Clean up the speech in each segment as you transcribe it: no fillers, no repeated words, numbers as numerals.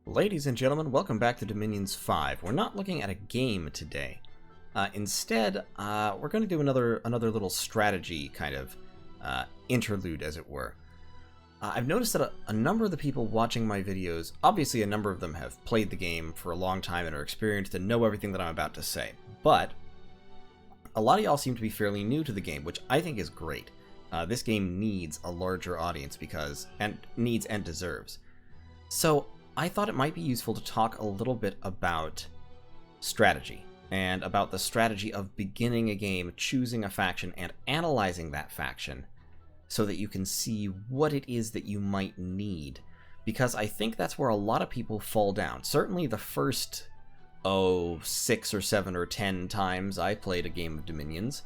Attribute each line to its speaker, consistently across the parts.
Speaker 1: Ladies and gentlemen, welcome back to Dominions 5. We're not looking at a game today. Instead, we're going to do another little strategy kind of interlude, as it were. I've noticed that a number of the people watching my videos, obviously a number of them have played the game for a long time and are experienced and know everything that I'm about to say. But a lot of y'all seem to be fairly new to the game, which I think is great. This game needs a larger audience needs and deserves. So I thought it might be useful to talk a little bit about strategy, and about the strategy of beginning a game, choosing a faction, and analyzing that faction so that you can see what it is that you might need. Because I think that's where a lot of people fall down. Certainly the first, 6 or 7 or 10 times I played a game of Dominions,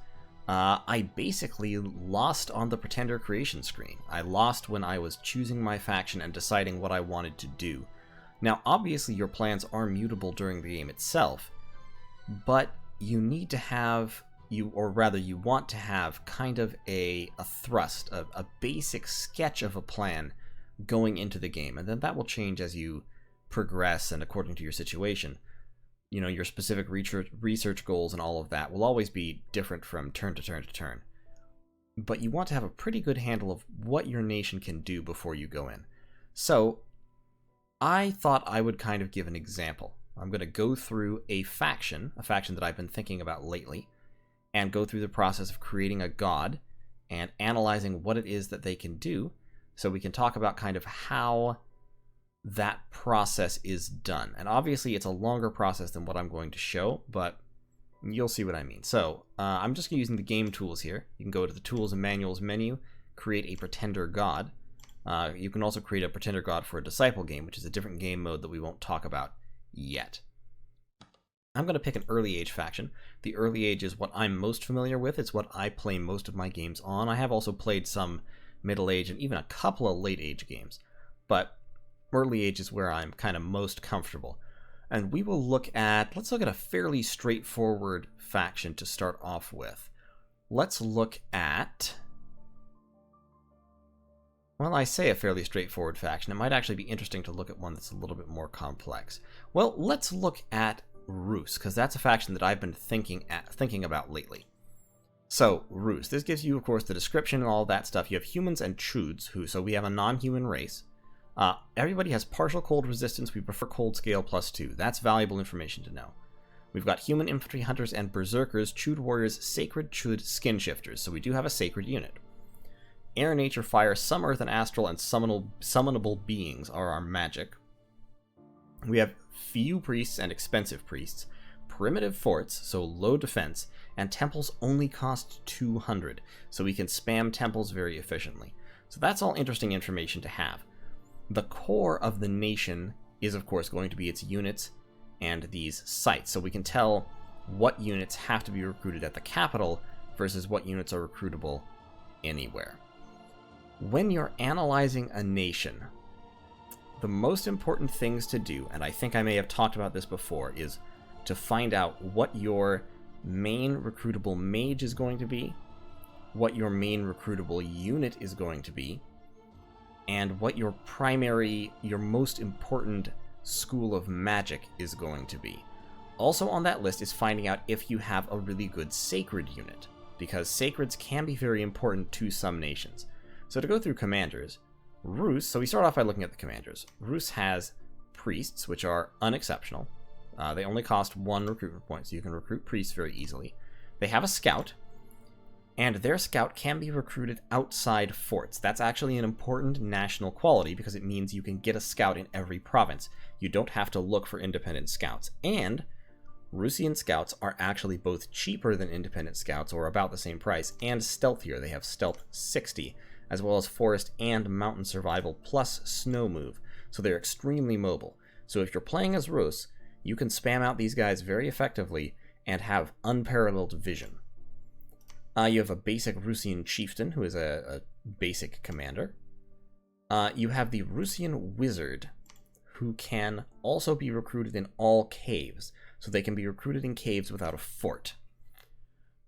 Speaker 1: I basically lost on the pretender creation screen. I lost when I was choosing my faction and deciding what I wanted to do. Now, obviously, your plans are mutable during the game itself, but you need to have, you want to have kind of a thrust, a basic sketch of a plan going into the game, and then that will change as you progress and according to your situation. You know, your specific research goals and all of that will always be different from turn to turn to turn. But you want to have a pretty good handle of what your nation can do before you go in. So I thought I would kind of give an example. I'm going to go through a faction that I've been thinking about lately, and go through the process of creating a god and analyzing what it is that they can do, so we can talk about kind of how that process is done. And obviously it's a longer process than what I'm going to show, but you'll see what I mean. So I'm just using the game tools here. You can go to the Tools and Manuals menu, create a Pretender God. You can also create a Pretender God for a Disciple game, which is a different game mode that we won't talk about yet. I'm going to pick an Early Age faction. The Early Age is what I'm most familiar with. It's what I play most of my games on. I have also played some Middle Age and even a couple of Late Age games, but Early Age is where I'm kind of most comfortable. And we will let's look at a fairly straightforward faction to start off with. Let's look at, well, I say a fairly straightforward faction. It might actually be interesting to look at one that's a little bit more complex. Well, let's look at Ruse, because that's a faction that I've been thinking about lately. So, Ruse. This gives you, of course, the description and all that stuff. You have humans and Chudes, so we have a non-human race. Everybody has partial cold resistance. We prefer cold scale +2. That's valuable information to know. We've got human infantry hunters and berserkers, Chude warriors, sacred Chude skin shifters. So we do have a sacred unit. Air, nature, fire, some earth and astral, and summonable beings are our magic. We have few priests and expensive priests, primitive forts, so low defense, and temples only cost 200, so we can spam temples very efficiently. So that's all interesting information to have. The core of the nation is, of course, going to be its units and these sites, so we can tell what units have to be recruited at the capital versus what units are recruitable anywhere. When you're analyzing a nation, the most important things to do, and I think I may have talked about this before, is to find out what your main recruitable mage is going to be, what your main recruitable unit is going to be, and what your most important school of magic is going to be. Also on that list is finding out if you have a really good sacred unit, because sacreds can be very important to some nations. So to go through commanders, Ruse, so we start off by looking at the commanders. Ruse has priests, which are unexceptional. They only cost 1 recruitment point, so you can recruit priests very easily. They have a scout, and their scout can be recruited outside forts. That's actually an important national quality because it means you can get a scout in every province. You don't have to look for independent scouts. And Rusian scouts are actually both cheaper than independent scouts, or about the same price, and stealthier. They have stealth 60, as well as forest and mountain survival plus snow move. So they're extremely mobile. So if you're playing as Rus, you can spam out these guys very effectively and have unparalleled vision. You have a basic Rusian chieftain, who is a basic commander. You have the Rusian wizard, who can also be recruited in all caves. So they can be recruited in caves without a fort.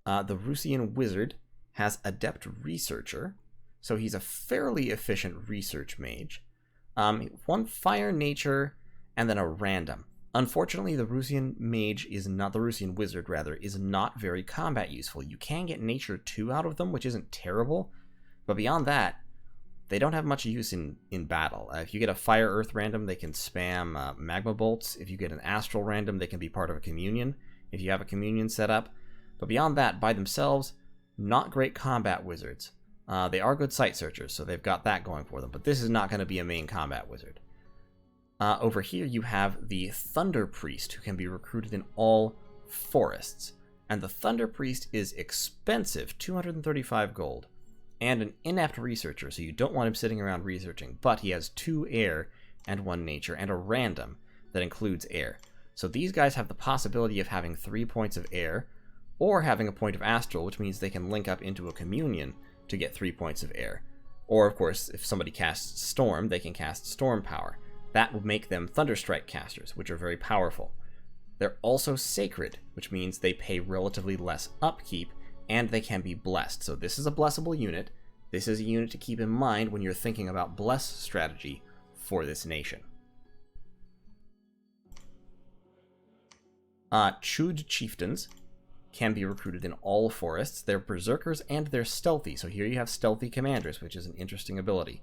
Speaker 1: The Rusian wizard has adept researcher, so he's a fairly efficient research mage. One fire, nature, and then a random. Unfortunately, the Rusian mage is not, the Rusian wizard rather, is not very combat useful. You can get nature 2 out of them, which isn't terrible, but beyond that, they don't have much use in battle. If you get a fire earth random, they can spam magma bolts. If you get an astral random, they can be part of a communion, if you have a communion set up. But beyond that, by themselves, not great combat wizards. They are good sight searchers, so they've got that going for them, but this is not going to be a main combat wizard. Over here you have the Thunder Priest, who can be recruited in all forests. And the Thunder Priest is expensive, 235 gold, and an inept researcher, so you don't want him sitting around researching, but he has 2 air and 1 nature, and a random that includes air. So these guys have the possibility of having 3 points of air, or having a point of astral, which means they can link up into a communion to get 3 points of air. Or, of course, if somebody casts Storm, they can cast Storm power. That will make them Thunderstrike casters, which are very powerful. They're also sacred, which means they pay relatively less upkeep, and they can be blessed. So this is a blessable unit. This is a unit to keep in mind when you're thinking about bless strategy for this nation. Chud Chieftains can be recruited in all forests. They're berserkers and they're stealthy. So here you have stealthy commanders, which is an interesting ability.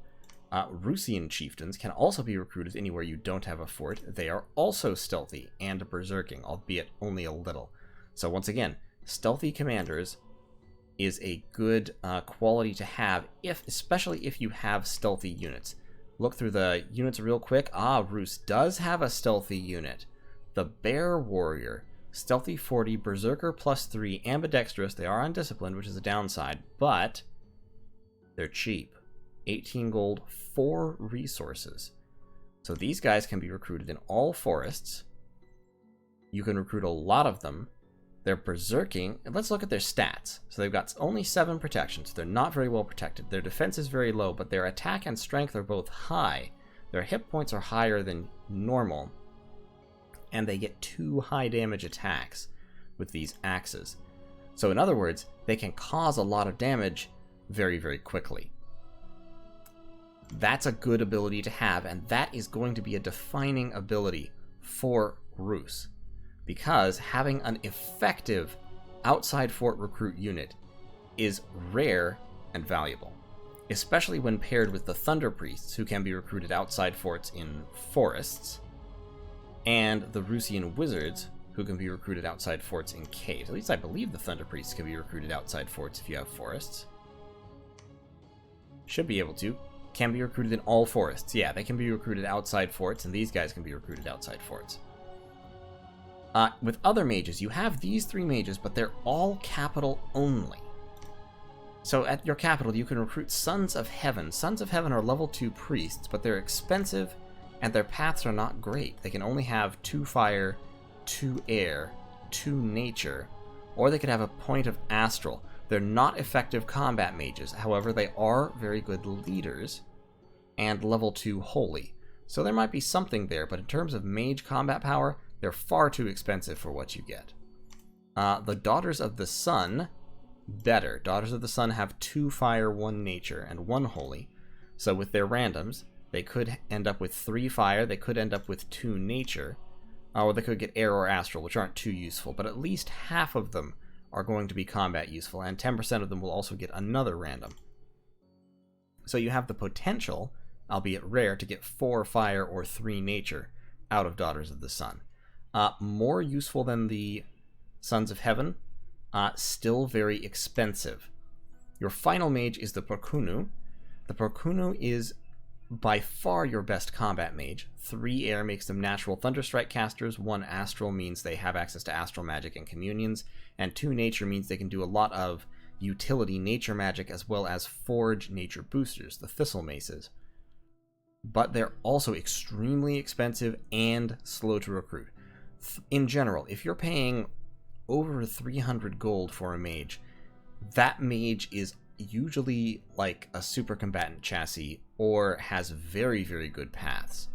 Speaker 1: Rusian chieftains can also be recruited anywhere you don't have a fort. They are also stealthy and berserking, albeit only a little. So once again, stealthy commanders is a good quality to have, especially if you have stealthy units. Look through the units real quick. Ruse does have a stealthy unit. The Bear Warrior, stealthy 40, berserker +3, ambidextrous. They are undisciplined, which is a downside, but they're cheap. 18 gold, 4 resources. So these guys can be recruited in all forests. You can recruit a lot of them. They're berserking. And let's look at their stats. So they've got only 7 protections. They're not very well protected. Their defense is very low, but their attack and strength are both high. Their hit points are higher than normal. And they get 2 high damage attacks with these axes. So in other words, they can cause a lot of damage very, very quickly. That's a good ability to have, and that is going to be a defining ability for Ruse, because having an effective outside fort recruit unit is rare and valuable, especially when paired with the Thunder Priests, who can be recruited outside forts in forests, and the Rusian Wizards, who can be recruited outside forts in caves. At least I believe the Thunder Priests can be recruited outside forts if you have forests. Should be able to. Can be recruited in all forests. Yeah, they can be recruited outside forts, and these guys can be recruited outside forts. With other mages, you have these 3 mages, but they're all capital only. So at your capital, you can recruit Sons of Heaven. Sons of Heaven are level 2 priests, but they're expensive, and their paths are not great. They can only have 2 fire, 2 air, 2 nature, or they could have a point of astral. They're not effective combat mages, however they are very good leaders, and level 2 holy. So there might be something there, but in terms of mage combat power, they're far too expensive for what you get. The Daughters of the Sun, better. Daughters of the Sun have 2 fire, 1 nature, and 1 holy. So with their randoms, they could end up with 3 fire, they could end up with 2 nature, or they could get air or astral, which aren't too useful, but at least half of them are going to be combat useful, and 10% of them will also get another random. So you have the potential, albeit rare, to get 4 fire or 3 nature out of Daughters of the Sun. More useful than the Sons of Heaven, still very expensive. Your final mage is the Porkunu. The Porkunu is by far your best combat mage. 3 air makes them natural Thunderstrike casters, 1 astral means they have access to astral magic and communions, and 2 nature means they can do a lot of utility nature magic as well as forge nature boosters, the Thistle Maces. But they're also extremely expensive and slow to recruit. In general, if you're paying over 300 gold for a mage, that mage is usually like a super combatant chassis or has very, very good paths.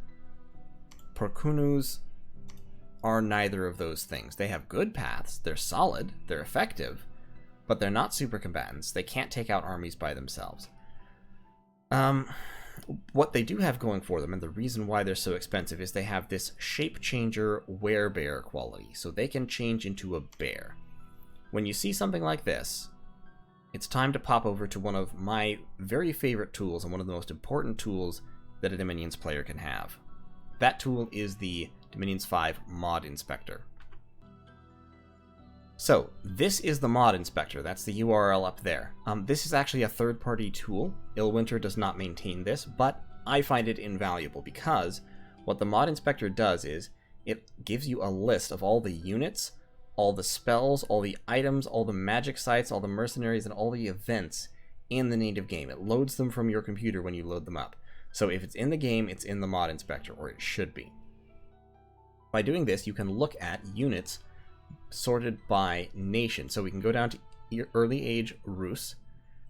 Speaker 1: Porkunus are neither of those things. They have good paths, they're solid, they're effective, but they're not super combatants. They can't take out armies by themselves. what they do have going for them, and the reason why they're so expensive, is they have this shape changer werebear quality. So they can change into a bear. When you see something like this, it's time to pop over to one of my very favorite tools and one of the most important tools that a Dominions player can have. That tool is the Dominions 5 Mod Inspector. So, this is the Mod Inspector. That's the URL up there. This is actually a third-party tool. Illwinter does not maintain this, but I find it invaluable because what the Mod Inspector does is it gives you a list of all the units, all the spells, all the items, all the magic sites, all the mercenaries, and all the events in the native game. It loads them from your computer when you load them up. So if it's in the game, it's in the Mod Inspector, or it should be. By doing this, you can look at units sorted by nation. So we can go down to Early Age Rus,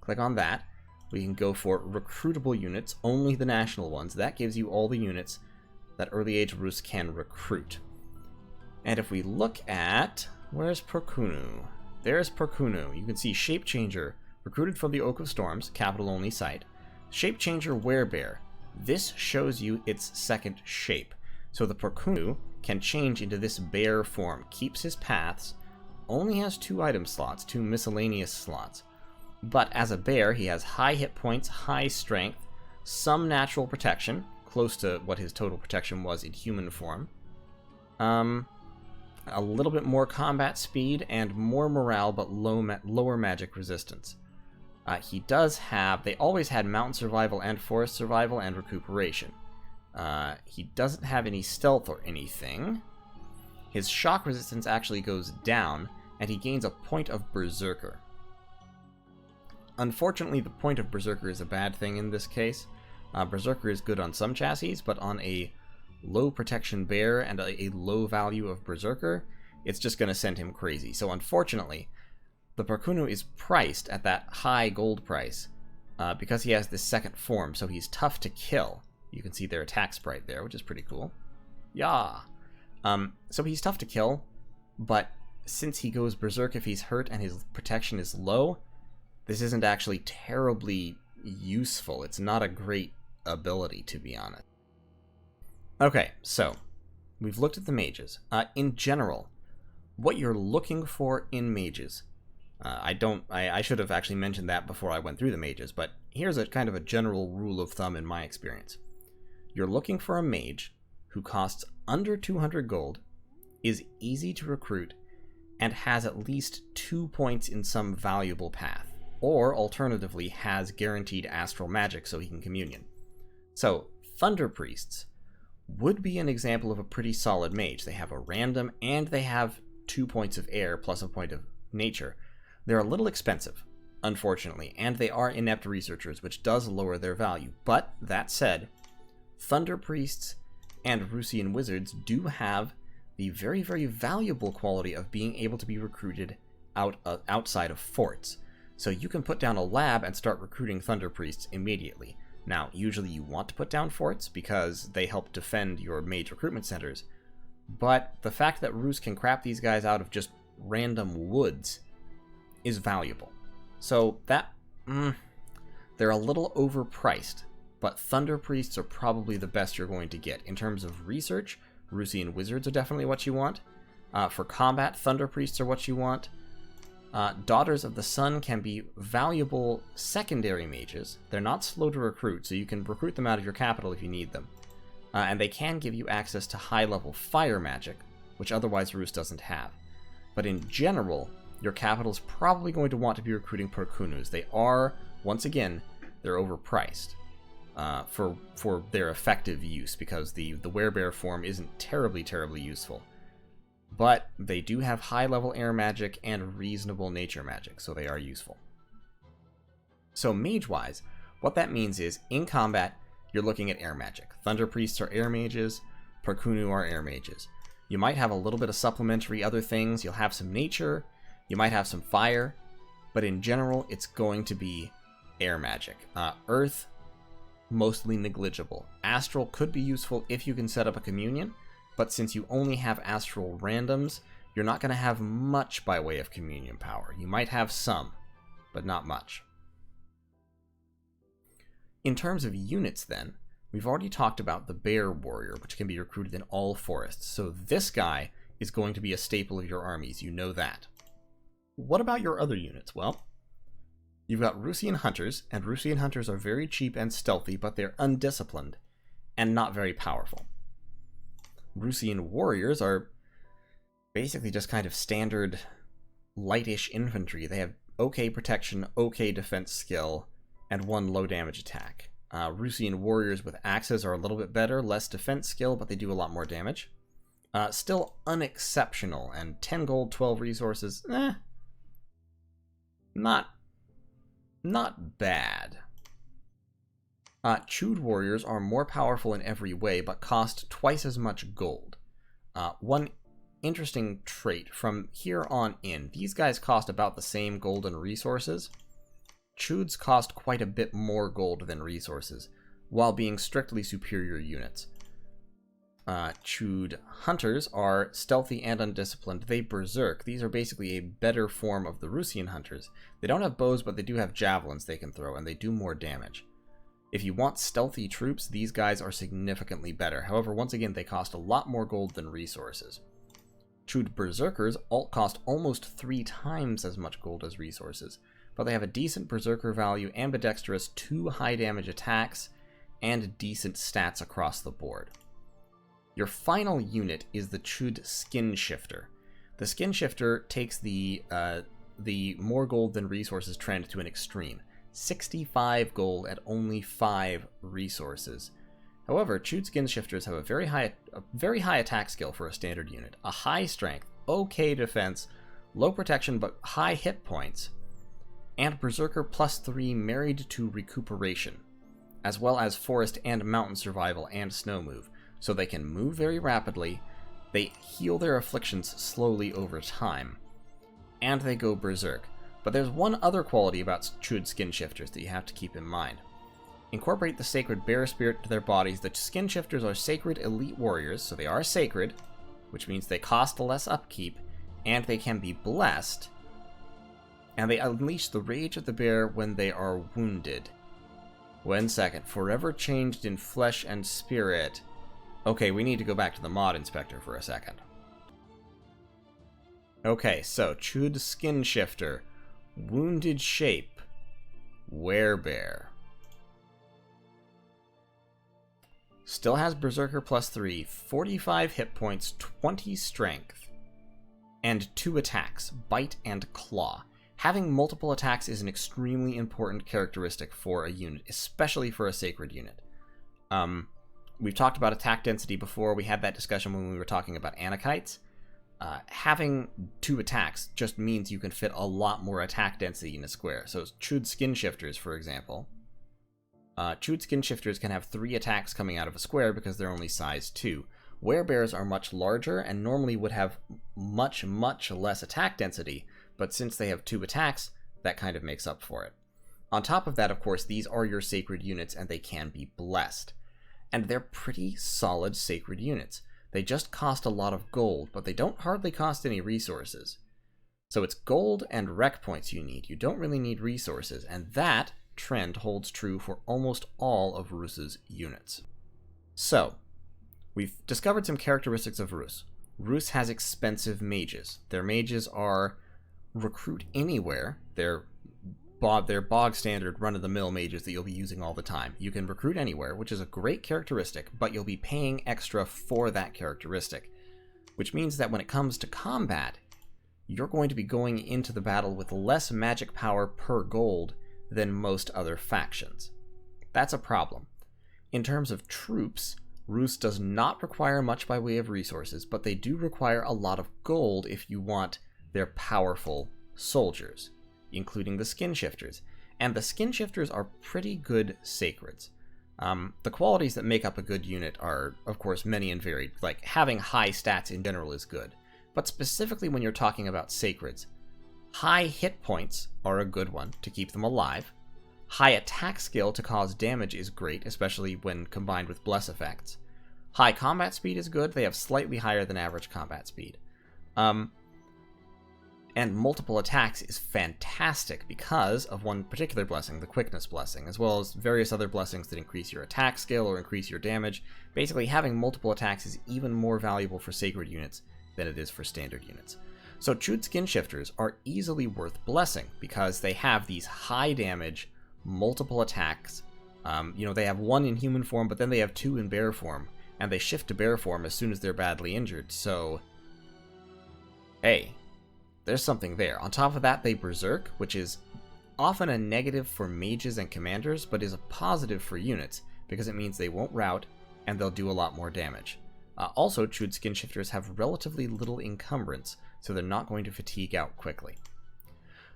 Speaker 1: click on that. We can go for recruitable units, only the national ones. That gives you all the units that Early Age Rus can recruit. And if we look at, where's Perkunu? There's Perkunu. You can see Shape Changer, recruited from the Oak of Storms, capital only site. Shape Changer Werebear. This shows you its second shape. So the Perkunu can change into this bear form, keeps his paths, only has 2 item slots, 2 miscellaneous slots. But as a bear, he has high hit points, high strength, some natural protection, close to what his total protection was in human form. A little bit more combat speed and more morale, but lower magic resistance. He does have, they always had mountain survival and forest survival and recuperation. He doesn't have any stealth or anything. His shock resistance actually goes down, and he gains a point of Berserker. Unfortunately, the point of Berserker is a bad thing in this case. Berserker is good on some chassis, but on a low protection bear and a low value of Berserker, it's just going to send him crazy. So unfortunately, the Perkunu is priced at that high gold price because he has this second form, so he's tough to kill. You can see their attack sprite there, which is pretty cool. Yeah. So he's tough to kill, but since he goes berserk if he's hurt and his protection is low, this isn't actually terribly useful. It's not a great ability, to be honest. Okay, so we've looked at the mages. In general, what you're looking for in mages, I should have actually mentioned that before I went through the mages, but here's a kind of a general rule of thumb in my experience. You're looking for a mage who costs under 200 gold, is easy to recruit, and has at least 2 points in some valuable path, or alternatively has guaranteed astral magic so he can communion. So, Thunder Priests would be an example of a pretty solid mage. They have a random, and they have 2 points of air plus a point of nature. They're a little expensive, unfortunately, and they are inept researchers, which does lower their value. But, that said, Thunder Priests and Rusian Wizards do have the very, very valuable quality of being able to be recruited outside of forts. So you can put down a lab and start recruiting Thunder Priests immediately. Now, usually you want to put down forts because they help defend your mage recruitment centers, but the fact that Ruse can crap these guys out of just random woods is valuable. So that, they're a little overpriced, but Thunder Priests are probably the best you're going to get. In terms of research, Rusian Wizards are definitely what you want. For combat, Thunder Priests are what you want. Daughters of the Sun can be valuable secondary mages. They're not slow to recruit, so you can recruit them out of your capital if you need them. And they can give you access to high-level fire magic, which otherwise Ruse doesn't have. But in general, your capital is probably going to want to be recruiting Perkunus. They are, once again, they're overpriced for their effective use, because the werebear form isn't terribly useful. But they do have high-level air magic and reasonable nature magic, so they are useful. So mage-wise, what that means is, in combat, you're looking at air magic. Thunder Priests are air mages, Perkunu are air mages. You might have a little bit of supplementary other things, you'll have some nature, you might have some fire, but in general, it's going to be air magic. Earth, mostly negligible. Astral could be useful if you can set up a communion, but since you only have astral randoms, you're not going to have much by way of communion power. You might have some, but not much. In terms of units then, we've already talked about the Bear Warrior, which can be recruited in all forests. So this guy is going to be a staple of your armies, you know that. What about your other units? Well, you've got Rusian Hunters, and Rusian Hunters are very cheap and stealthy, but they're undisciplined and not very powerful. Rusian Warriors are basically just kind of standard lightish infantry. They have okay protection, okay defense skill, and 1 low damage attack. Rusian Warriors with axes are a little bit better, less defense skill, but they do a lot more damage. Still unexceptional, and 10 gold, 12 resources, not bad. Chewed Warriors are more powerful in every way, but cost twice as much gold. One interesting trait from here on in, these guys cost about the same gold and resources. Cheweds cost quite a bit more gold than resources, while being strictly superior units. Chewed Hunters are stealthy and undisciplined. They berserk. These are basically a better form of the Rusian Hunters. They don't have bows, but they do have javelins they can throw, and they do more damage. If you want stealthy troops, these guys are significantly better. However, once again, they cost a lot more gold than resources. Chewed Berserkers cost almost 3 times as much gold as resources, but they have a decent Berserker value, ambidextrous, 2 high damage attacks, and decent stats across the board. Your final unit is the Chewed Skin Shifter. The Skin Shifter takes the more gold than resources trend to an extreme. 65 gold at only 5 resources. However, Chewed Skin Shifters have a very high attack skill for a standard unit, a high strength, okay defense, low protection but high hit points, and Berserker +3 married to recuperation, as well as forest and mountain survival and snow move, so they can move very rapidly, they heal their afflictions slowly over time, and they go berserk. But there's one other quality about Chewed Skin Shifters that you have to keep in mind. Incorporate the sacred bear spirit into their bodies. The Skin Shifters are sacred elite warriors, so they are sacred, which means they cost less upkeep, and they can be blessed, and they unleash the rage of the bear when they are wounded. 1 second. Forever changed in flesh and spirit. Okay, we need to go back to the mod inspector for a second. Okay, so Chewed Skin Shifter, wounded shape, werebear. Still has Berserker +3, 45 hit points, 20 strength, and 2 attacks, bite and claw. Having multiple attacks is an extremely important characteristic for a unit, especially for a sacred unit. We've talked about attack density before. We had that discussion when we were talking about Anakites. Having 2 attacks just means you can fit a lot more attack density in a square. So Chewed Skin Shifters, for example. Chewed Skin Shifters can have 3 attacks coming out of a square because they're only size 2. Werebears are much larger and normally would have much less attack density, but since they have 2 attacks, that kind of makes up for it. On top of that, of course, these are your sacred units and they can be blessed. And they're pretty solid sacred units. They just cost a lot of gold, but they don't hardly cost any resources. So it's gold and rec points you need. You don't really need resources, and that trend holds true for almost all of Ruse's units. So, we've discovered some characteristics of Ruse. Ruse has expensive mages. Their mages are recruit anywhere. They're bog standard run-of-the-mill mages that you'll be using all the time. You can recruit anywhere, which is a great characteristic, but you'll be paying extra for that characteristic, which means that when it comes to combat, you're going to be going into the battle with less magic power per gold than most other factions. That's a problem. In terms of troops, Ruse does not require much by way of resources, but they do require a lot of gold if you want their powerful soldiers, including the Skin Shifters. And the Skin Shifters are pretty good sacreds. The qualities that make up a good unit are, of course, many and varied. Like, having high stats in general is good. But specifically when you're talking about sacreds, high hit points are a good one to keep them alive. High attack skill to cause damage is great, especially when combined with bless effects. High combat speed is good. They have slightly higher than average combat speed. And And multiple attacks is fantastic because of one particular blessing, the quickness blessing, as well as various other blessings that increase your attack skill or increase your damage. Basically, having multiple attacks is even more valuable for sacred units than it is for standard units. So Chewed Skin Shifters are easily worth blessing because they have these high damage, multiple attacks. They have one in human form, but then they have two in bear form, and they shift to bear form as soon as they're badly injured, so hey, there's something there. On top of that, they Berserk, which is often a negative for mages and commanders, but is a positive for units, because it means they won't rout, and they'll do a lot more damage. Also, Chewed Skin Shifters have relatively little encumbrance, so they're not going to fatigue out quickly.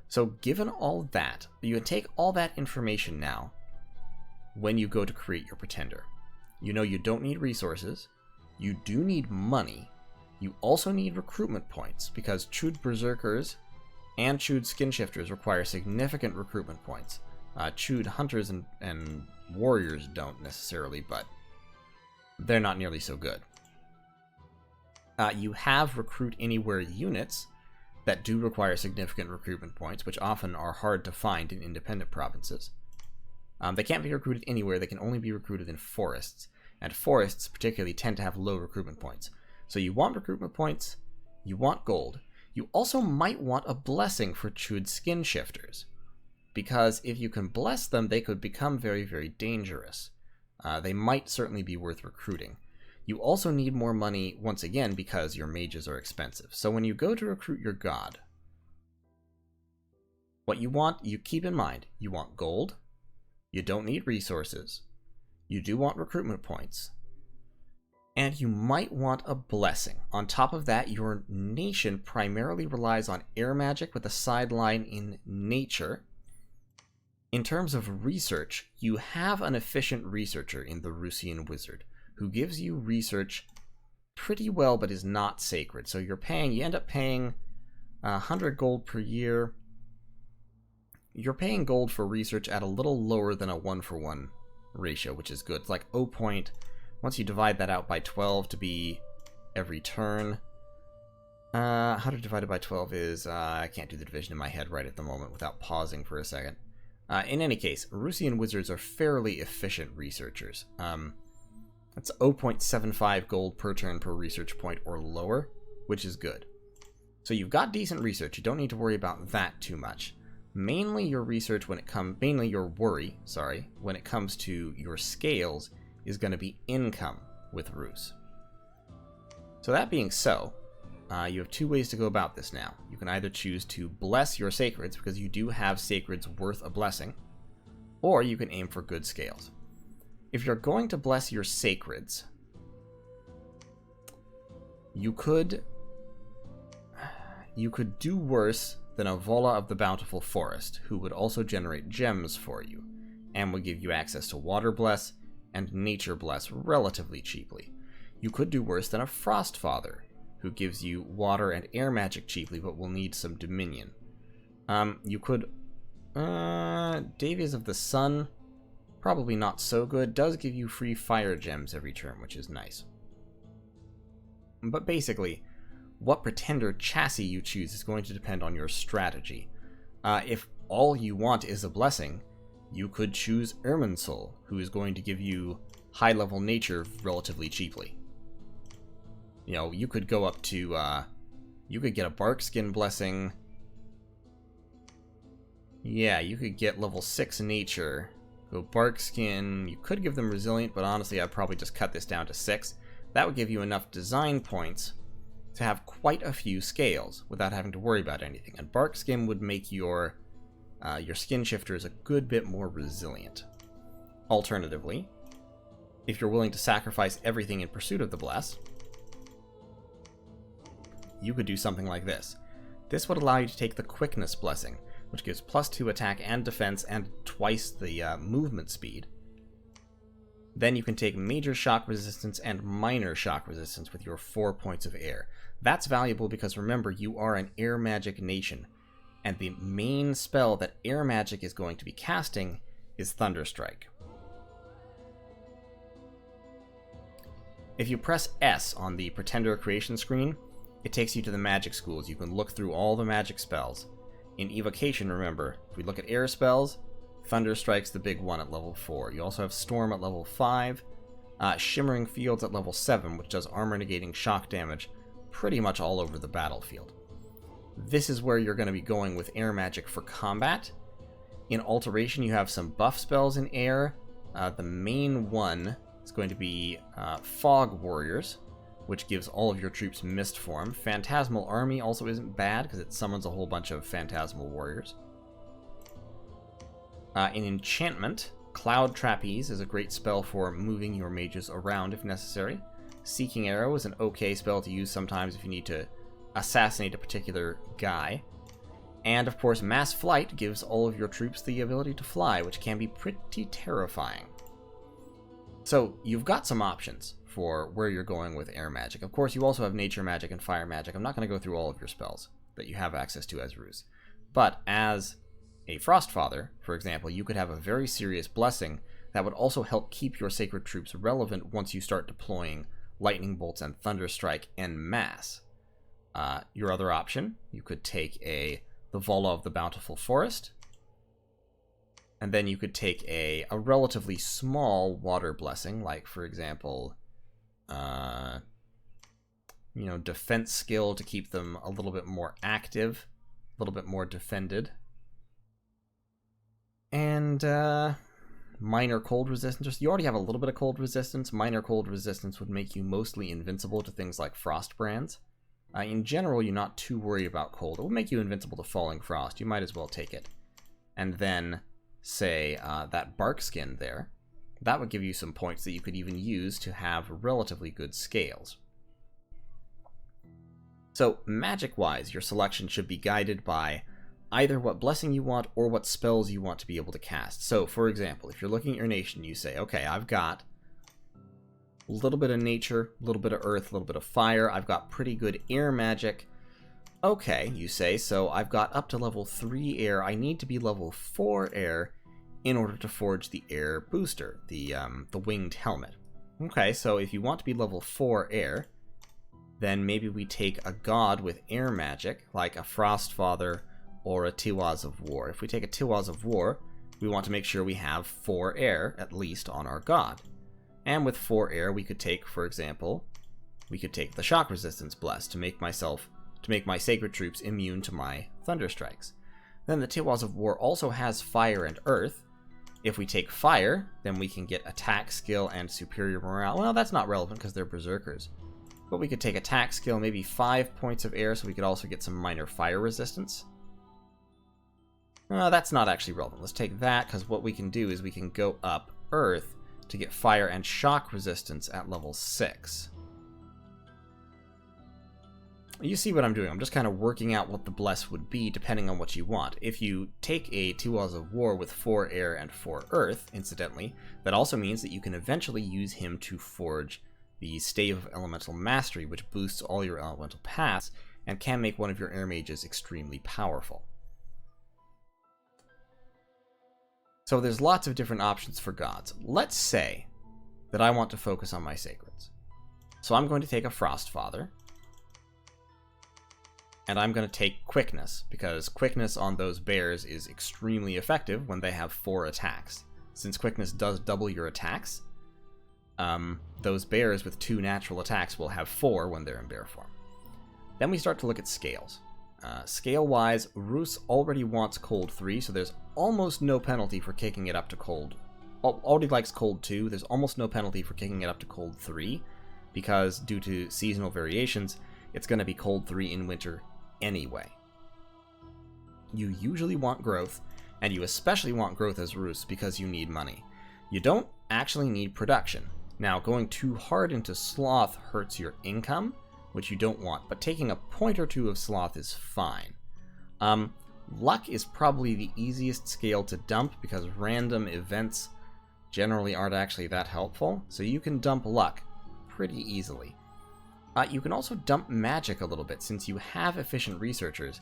Speaker 1: So given all that, you can take all that information now when you go to create your Pretender. You know you don't need resources, you do need money, you also need recruitment points, because Chewed Berserkers and Chewed Skin Shifters require significant recruitment points. Chewed Hunters and Warriors don't necessarily, but they're not nearly so good. You have Recruit Anywhere units that do require significant recruitment points, which often are hard to find in independent provinces. They can't be recruited anywhere, they can only be recruited in forests, and forests particularly tend to have low recruitment points. So you want recruitment points, you want gold. You also might want a blessing for Chewed Skin Shifters, because if you can bless them, they could become very, very dangerous. They might certainly be worth recruiting. You also need more money, once again, because your mages are expensive. So when you go to recruit your god, what you want, you keep in mind, you want gold, you don't need resources, you do want recruitment points, and you might want a blessing. On top of that, your nation primarily relies on air magic with a sideline in nature. In terms of research, you have an efficient researcher in the Rusian Wizard, who gives you research pretty well, but is not sacred. So you end up paying 100 gold per year. You're paying gold for research at a little lower than a 1-for-1 ratio, which is good. It's like 0. Once you divide that out by 12 to be every turn, 100 divided by 12 is, I can't do the division in my head right at the moment without pausing for a second. In any case, Rusian Wizards are fairly efficient researchers. That's 0.75 gold per turn per research point or lower, which is good. So you've got decent research, you don't need to worry about that too much. Mainly your worry, when it comes to your scales is going to be income with Ruse. So that being so, you have two ways to go about this now. You can either choose to bless your sacreds, because you do have sacreds worth a blessing, or you can aim for good scales. If you're going to bless your sacreds, you could do worse than a Vola of the Bountiful Forest, who would also generate gems for you, and would give you access to Water Bless and Nature Bless relatively cheaply. You could do worse than a Frostfather, who gives you water and air magic cheaply, but will need some Dominion. You could... Davies of the Sun, probably not so good, does give you free fire gems every turn, which is nice. But basically, what Pretender chassis you choose is going to depend on your strategy. If all you want is a blessing, you could choose Irminsul, who is going to give you high-level nature relatively cheaply. You know, you could go up to, you could get a Barkskin blessing. Yeah, you could get level 6 nature. Go Barkskin, you could give them Resilient, but honestly I'd probably just cut this down to 6. That would give you enough design points to have quite a few scales without having to worry about anything. And Barkskin would make your skin shifters a good bit more resilient. Alternatively, if you're willing to sacrifice everything in pursuit of the bless, you could do something like this. This would allow you to take the Quickness Blessing, which gives +2 attack and defense and twice the movement speed. Then you can take Major Shock Resistance and Minor Shock Resistance with your 4 points of air. That's valuable because remember, you are an air magic nation, and the main spell that air magic is going to be casting is Thunderstrike. If you press S on the Pretender creation screen, it takes you to the magic schools. You can look through all the magic spells. In Evocation, remember, if we look at air spells, Thunder Strike's the big one at level 4. You also have Storm at level 5, Shimmering Fields at level 7, which does armor negating shock damage pretty much all over the battlefield. This is where you're going to be going with air magic for combat. In Alteration, you have some buff spells in air. The main one is going to be Fog Warriors, which gives all of your troops mist form. Phantasmal Army also isn't bad, because it summons a whole bunch of Phantasmal Warriors. In Enchantment, Cloud Trapeze is a great spell for moving your mages around if necessary. Seeking Arrow is an okay spell to use sometimes if you need to assassinate a particular guy. And of course, Mass Flight gives all of your troops the ability to fly, which can be pretty terrifying. So, you've got some options for where you're going with air magic. Of course, you also have nature magic and fire magic. I'm not going to go through all of your spells that you have access to as Ruse. But as a Frostfather, for example, you could have a very serious blessing that would also help keep your sacred troops relevant once you start deploying lightning bolts and thunder strike en masse. Your other option, you could take the Vala of the Bountiful Forest, and then you could take a relatively small water blessing, like, for example, defense skill to keep them a little bit more active, a little bit more defended. And minor cold resistance. You already have a little bit of cold resistance. Minor cold resistance would make you mostly invincible to things like frost brands. In general, you're not too worried about cold. It will make you invincible to falling frost. You might as well take it. And then, say, that bark skin there. That would give you some points that you could even use to have relatively good scales. So, magic-wise, your selection should be guided by either what blessing you want or what spells you want to be able to cast. So, for example, if you're looking at your nation, you say, okay, I've got a little bit of nature, a little bit of earth, a little bit of fire. I've got pretty good air magic. Okay, you say, so I've got up to level 3 air. I need to be level 4 air in order to forge the air booster, the winged helmet. Okay, so if you want to be level 4 air, then maybe we take a god with air magic, like a Frostfather or a Tiwaz of War. If we take a Tiwaz of War, we want to make sure we have 4 air, at least, on our god. And with 4 air, we could take, for example, we could take the Shock Resistance Bless to make my sacred troops immune to my Thunder Strikes. Then the Tiwaz of War also has fire and earth. If we take fire, then we can get attack skill and superior morale. Well, that's not relevant because they're berserkers. But we could take attack skill, maybe 5 points of air, so we could also get some minor fire resistance. That's not actually relevant. Let's take that, because what we can do is we can go up earth to get fire and shock resistance at level 6. You see what I'm doing. I'm just kind of working out what the bless would be depending on what you want. If you take a Tiwaz of War with 4 air and 4 earth, incidentally, that also means that you can eventually use him to forge the Stave of Elemental Mastery, which boosts all your elemental paths and can make one of your air mages extremely powerful. So there's lots of different options for gods. Let's say that I want to focus on my sacreds. So I'm going to take a Frostfather, and I'm going to take Quickness, because Quickness on those bears is extremely effective when they have 4 attacks. Since Quickness does double your attacks, those bears with 2 natural attacks will have 4 when they're in bear form. Then we start to look at scales. Scale-wise, Ruse already wants Cold 3, so there's almost no penalty for kicking it up to Cold. Already likes Cold 2, there's almost no penalty for kicking it up to Cold 3, because due to seasonal variations, it's going to be Cold 3 in winter anyway. You usually want growth, and you especially want growth as Ruse because you need money. You don't actually need production. Now, going too hard into Sloth hurts your income, which you don't want, but taking a point or 2 of Sloth is fine. Luck is probably the easiest scale to dump because random events generally aren't actually that helpful, so you can dump Luck pretty easily. You can also dump Magic a little bit. Since you have efficient researchers,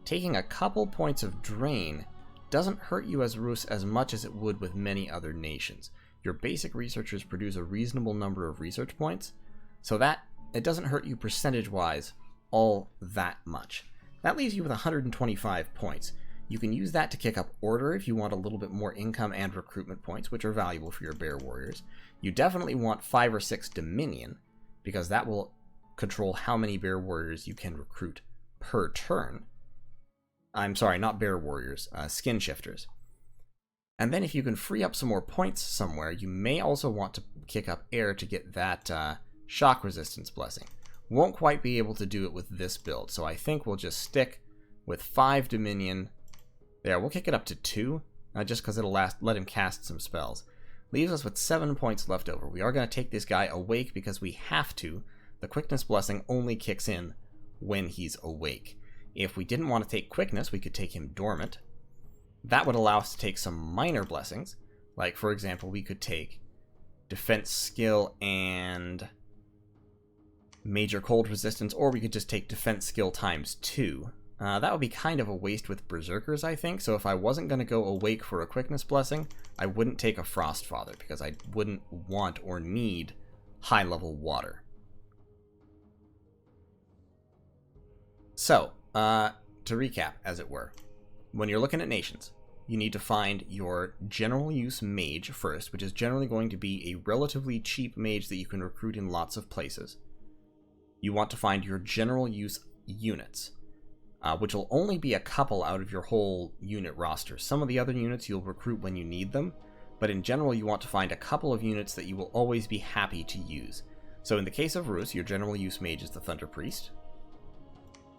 Speaker 1: taking a couple points of Drain doesn't hurt you as Rus as much as it would with many other nations. Your basic researchers produce a reasonable number of research points, so that it doesn't hurt you percentage-wise all that much. That leaves you with 125 points. You can use that to kick up order if you want a little bit more income and recruitment points, which are valuable for your bear warriors. You definitely want 5 or 6 dominion, because that will control how many bear warriors you can recruit per turn. I'm sorry, not bear warriors, skin shifters. And then if you can free up some more points somewhere, you may also want to kick up air to get that shock resistance blessing. Won't quite be able to do it with this build, so I think we'll just stick with 5 dominion. There, we'll kick it up to 2, just because it'll let him cast some spells. Leaves us with 7 points left over. We are going to take this guy awake because we have to. The quickness blessing only kicks in when he's awake. If we didn't want to take quickness, we could take him dormant. That would allow us to take some minor blessings. Like, for example, we could take defense skill and major cold resistance, or we could just take defense skill times 2. That would be kind of a waste with berserkers, I think. So if I wasn't going to go awake for a quickness blessing, I wouldn't take a frost father, because I wouldn't want or need high level water. So, to recap, as it were, when you're looking at nations, you need to find your general use mage first, which is generally going to be a relatively cheap mage that you can recruit in lots of places. You want to find your general use units, which will only be a couple out of your whole unit roster. Some of the other units you'll recruit when you need them, but in general you want to find a couple of units that you will always be happy to use. So in the case of Ruse, your general use mage is the Thunder Priest.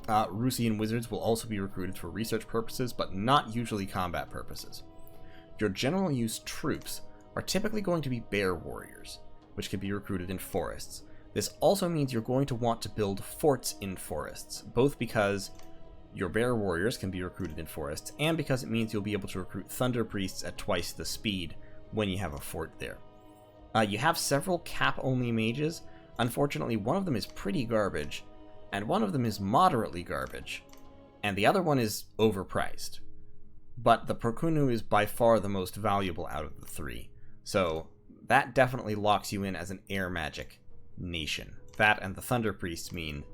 Speaker 1: Rusian wizards will also be recruited for research purposes, but not usually combat purposes. Your general use troops are typically going to be bear warriors, which can be recruited in forests. This also means you're going to want to build forts in forests, both because your bear warriors can be recruited in forests, and because it means you'll be able to recruit thunder priests at twice the speed when you have a fort there. You have several cap-only mages. Unfortunately, one of them is pretty garbage, and one of them is moderately garbage, and the other one is overpriced. But the Perkunu is by far the most valuable out of the 3, so that definitely locks you in as an air magic nation. That and the Thunder Priests mean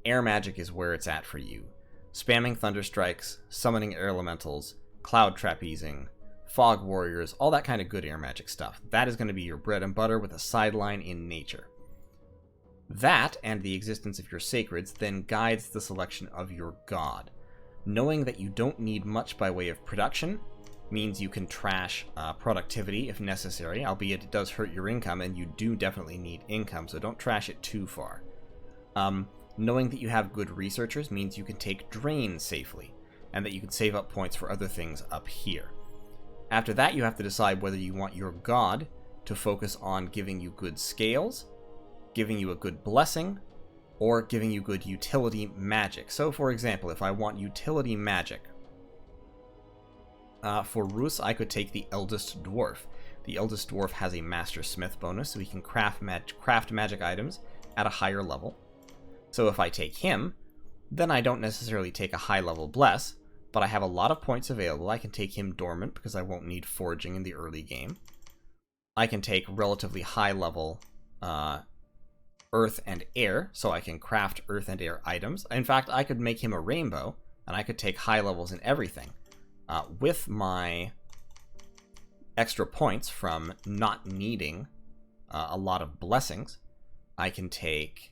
Speaker 1: air magic is where it's at for you. Spamming Thunder Strikes, summoning air elementals, cloud trapezing, fog warriors, all that kind of good air magic stuff. That is going to be your bread and butter with a sideline in nature. That, and the existence of your sacreds, then guides the selection of your god. Knowing that you don't need much by way of production means you can trash productivity if necessary, albeit it does hurt your income, and you do definitely need income, so don't trash it too far. Knowing that you have good researchers means you can take drain safely, and that you can save up points for other things up here. After that, you have to decide whether you want your god to focus on giving you good scales, giving you a good blessing, or giving you good utility magic. So, for example, if I want utility magic, for Ruse, I could take the Eldest Dwarf. The Eldest Dwarf has a Master Smith bonus, so he can craft magic items at a higher level. So if I take him, then I don't necessarily take a high level bless, but I have a lot of points available. I can take him dormant because I won't need foraging in the early game. I can take relatively high level earth and air, so I can craft earth and air items. In fact, I could make him a rainbow, and I could take high levels in everything. With my extra points from not needing a lot of blessings, I can take,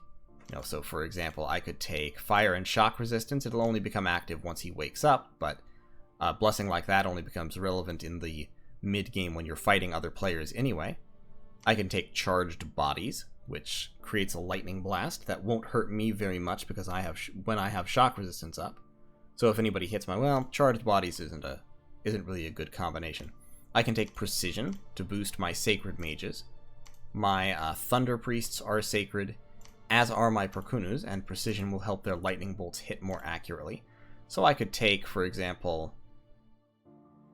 Speaker 1: so for example, I could take fire and shock resistance. It'll only become active once he wakes up, but a blessing like that only becomes relevant in the mid-game when you're fighting other players anyway. I can take charged bodies, which creates a lightning blast that won't hurt me very much because when I have shock resistance up. So if anybody hits charged bodies isn't really a good combination. I can take precision to boost my sacred mages. My thunder priests are sacred, as are my Perkunus, and precision will help their lightning bolts hit more accurately. So I could take, for example,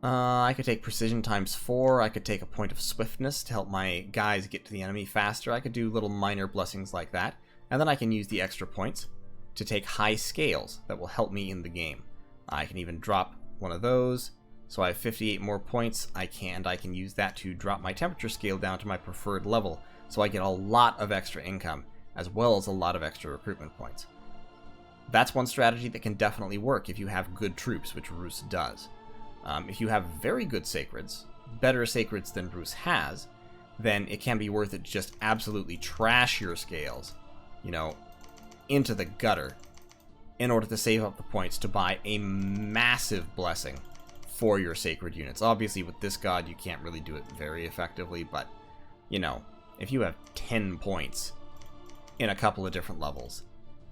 Speaker 1: I could take precision times 4, I could take a point of swiftness to help my guys get to the enemy faster, I could do little minor blessings like that, and then I can use the extra points to take high scales that will help me in the game. I can even drop one of those, so I have 58 more points, I can use that to drop my temperature scale down to my preferred level, so I get a lot of extra income, as well as a lot of extra recruitment points. that's one strategy that can definitely work if you have good troops, which Ruse does. If you have very good sacreds, better sacreds than Ruse has, then it can be worth it to just absolutely trash your scales, into the gutter in order to save up the points to buy a massive blessing for your sacred units. Obviously, with this god, you can't really do it very effectively, but, if you have 10 points in a couple of different levels,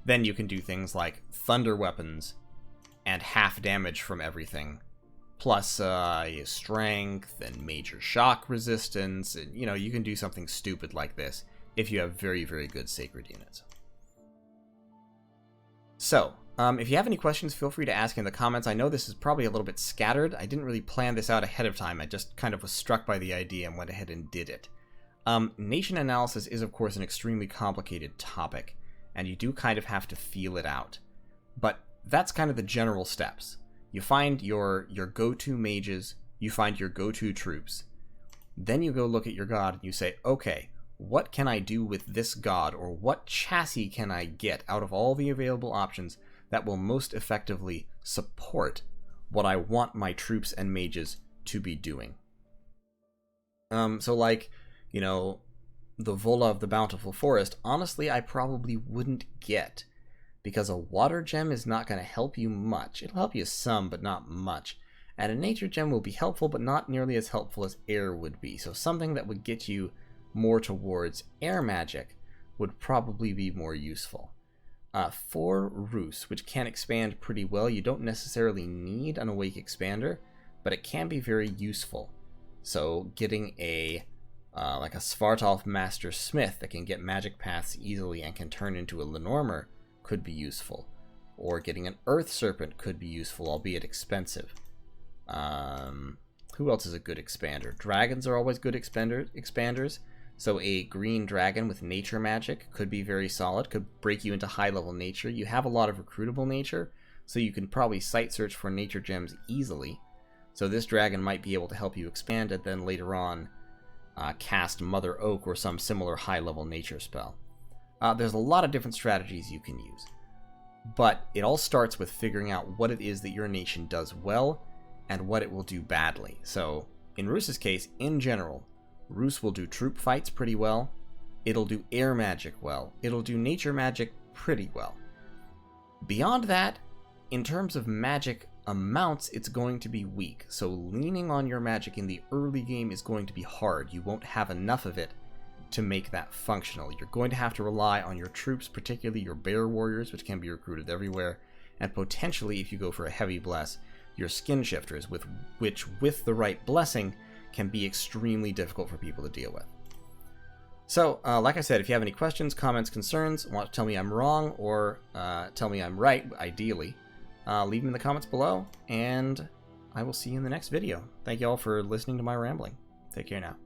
Speaker 1: then you can do things like thunder weapons and half damage from everything, plus strength and major shock resistance, and, you can do something stupid like this if you have very, very good sacred units. So, if you have any questions, feel free to ask in the comments. I know this is probably a little bit scattered. I didn't really plan this out ahead of time. I just kind of was struck by the idea and went ahead and did it. Nation analysis is, of course, an extremely complicated topic, and you do kind of have to feel it out. But that's kind of the general steps. You find your go-to mages, you find your go-to troops. Then you go look at your god and you say, okay, what can I do with this god, or what chassis can I get out of all the available options that will most effectively support what I want my troops and mages to be doing? So like, the Vola of the Bountiful Forest, honestly, I probably wouldn't get, because a water gem is not going to help you much. It'll help you some, but not much. And a nature gem will be helpful, but not nearly as helpful as air would be. So something that would get you more towards air magic would probably be more useful. For Ruse, which can expand pretty well, you don't necessarily need an Awake Expander, but it can be very useful. So getting like a Svartalf Master Smith that can get magic paths easily and can turn into a Lenormand could be useful. Or getting an Earth Serpent could be useful, albeit expensive. Who else is a good expander? Dragons are always good expanders. So a green dragon with nature magic could be very solid, could break you into high-level nature. You have a lot of recruitable nature, so you can probably site search for nature gems easily. So this dragon might be able to help you expand it, then later on cast Mother Oak or some similar high-level nature spell. There's a lot of different strategies you can use, but it all starts with figuring out what it is that your nation does well and what it will do badly. So in Ruse's case, in general, Ruse will do troop fights pretty well, it'll do air magic well, it'll do nature magic pretty well. Beyond that, in terms of magic amounts, it's going to be weak, so leaning on your magic in the early game is going to be hard. You won't have enough of it to make that functional. You're going to have to rely on your troops, particularly your bear warriors, which can be recruited everywhere, and potentially, if you go for a heavy bless, your skin shifters, which with the right blessing can be extremely difficult for people to deal with. So, like I said, if you have any questions, comments, concerns, want to tell me I'm wrong, or tell me I'm right, ideally, leave them in the comments below, and I will see you in the next video. Thank you all for listening to my rambling. Take care now.